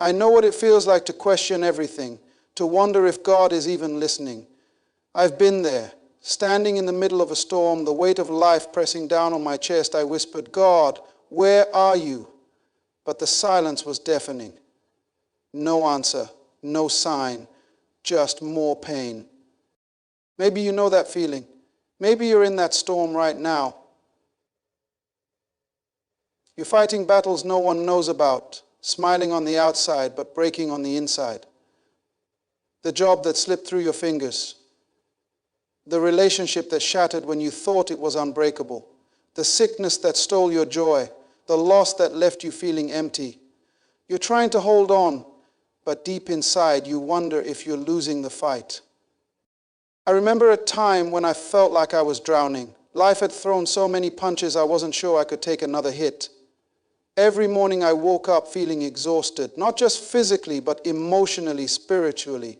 I know what it feels like to question everything, to wonder if God is even listening. I've been there, standing in the middle of a storm, the weight of life pressing down on my chest. I whispered, God, where are you? But the silence was deafening. No answer, no sign, just more pain. Maybe you know that feeling. Maybe you're in that storm right now. You're fighting battles no one knows about, smiling on the outside but breaking on the inside. The job that slipped through your fingers. The relationship that shattered when you thought it was unbreakable. The sickness that stole your joy. The loss that left you feeling empty. You're trying to hold on, but deep inside you wonder if you're losing the fight. I remember a time when I felt like I was drowning. Life had thrown so many punches I wasn't sure I could take another hit. Every morning I woke up feeling exhausted, not just physically, but emotionally, spiritually.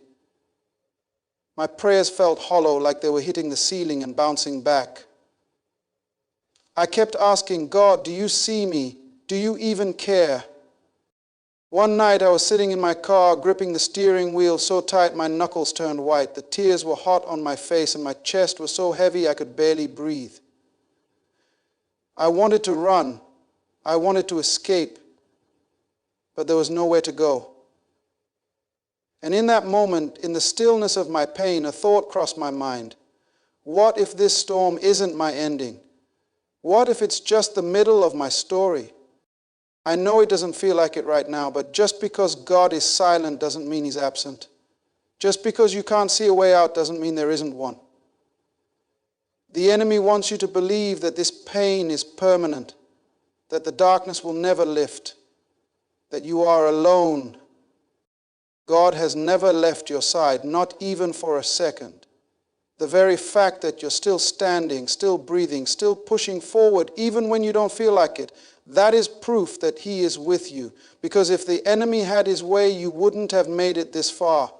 My prayers felt hollow, like they were hitting the ceiling and bouncing back. I kept asking, God, do you see me? Do you even care? One night I was sitting in my car, gripping the steering wheel so tight my knuckles turned white. The tears were hot on my face and my chest was so heavy I could barely breathe. I wanted to run. I wanted to escape, but there was nowhere to go. And in that moment, in the stillness of my pain, a thought crossed my mind. What if this storm isn't my ending? What if it's just the middle of my story? I know it doesn't feel like it right now, but just because God is silent doesn't mean he's absent. Just because you can't see a way out doesn't mean there isn't one. The enemy wants you to believe that this pain is permanent, that the darkness will never lift, that you are alone. God has never left your side, not even for a second. The very fact that you're still standing, still breathing, still pushing forward, even when you don't feel like it, that is proof that he is with you. Because if the enemy had his way, you wouldn't have made it this far.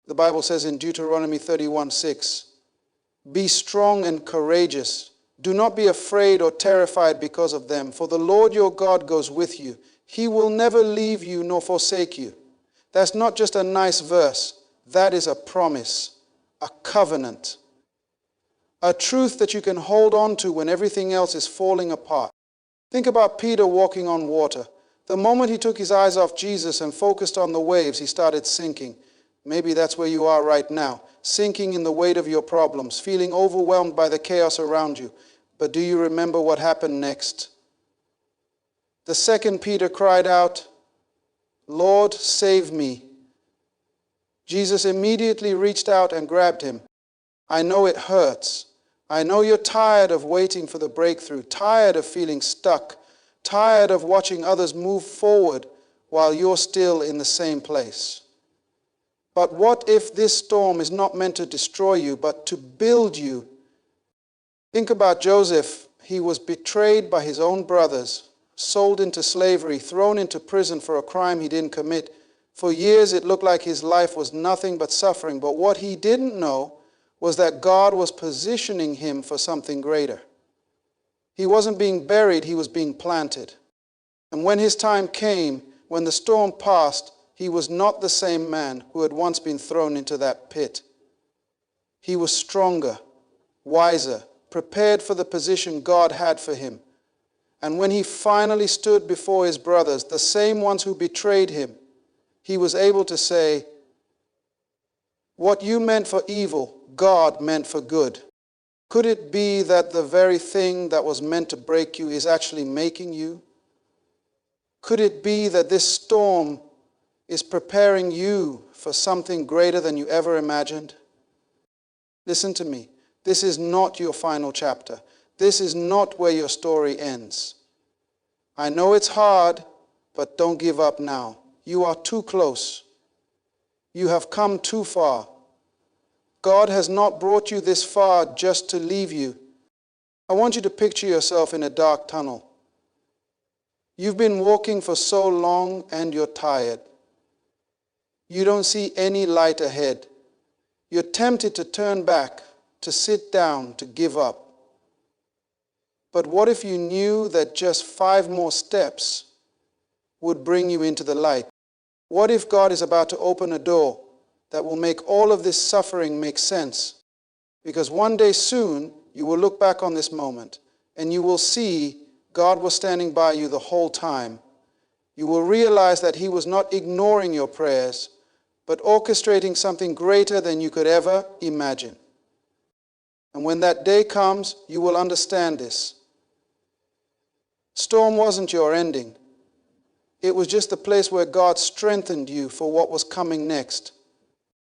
The Bible says in Deuteronomy 31:6, be strong and courageous. Do not be afraid or terrified because of them, for the Lord your God goes with you. He will never leave you nor forsake you. That's not just a nice verse. That is a promise, a covenant, a truth that you can hold on to when everything else is falling apart. Think about Peter walking on water. The moment he took his eyes off Jesus and focused on the waves, he started sinking. Maybe that's where you are right now, sinking in the weight of your problems, feeling overwhelmed by the chaos around you. But do you remember what happened next? The second Peter cried out, Lord, save me. Jesus immediately reached out and grabbed him. I know it hurts. I know you're tired of waiting for the breakthrough, tired of feeling stuck, tired of watching others move forward while you're still in the same place. But what if this storm is not meant to destroy you, but to build you? Think about Joseph. He was betrayed by his own brothers, sold into slavery, thrown into prison for a crime he didn't commit. For years it looked like his life was nothing but suffering. But what he didn't know was that God was positioning him for something greater. He wasn't being buried, he was being planted. And when his time came, when the storm passed, he was not the same man who had once been thrown into that pit. He was stronger, wiser, prepared for the position God had for him. And when he finally stood before his brothers, the same ones who betrayed him, he was able to say, what you meant for evil, God meant for good. Could it be that the very thing that was meant to break you is actually making you? Could it be that this storm is preparing you for something greater than you ever imagined? Listen to me. This is not your final chapter. This is not where your story ends. I know it's hard, but don't give up now. You are too close. You have come too far. God has not brought you this far just to leave you. I want you to picture yourself in a dark tunnel. You've been walking for so long and you're tired. You don't see any light ahead. You're tempted to turn back, to sit down, to give up. But what if you knew that just 5 more steps would bring you into the light? What if God is about to open a door that will make all of this suffering make sense? Because one day soon, you will look back on this moment and you will see God was standing by you the whole time. You will realize that He was not ignoring your prayers, but orchestrating something greater than you could ever imagine. And when that day comes, you will understand this. Storm wasn't your ending. It was just the place where God strengthened you for what was coming next.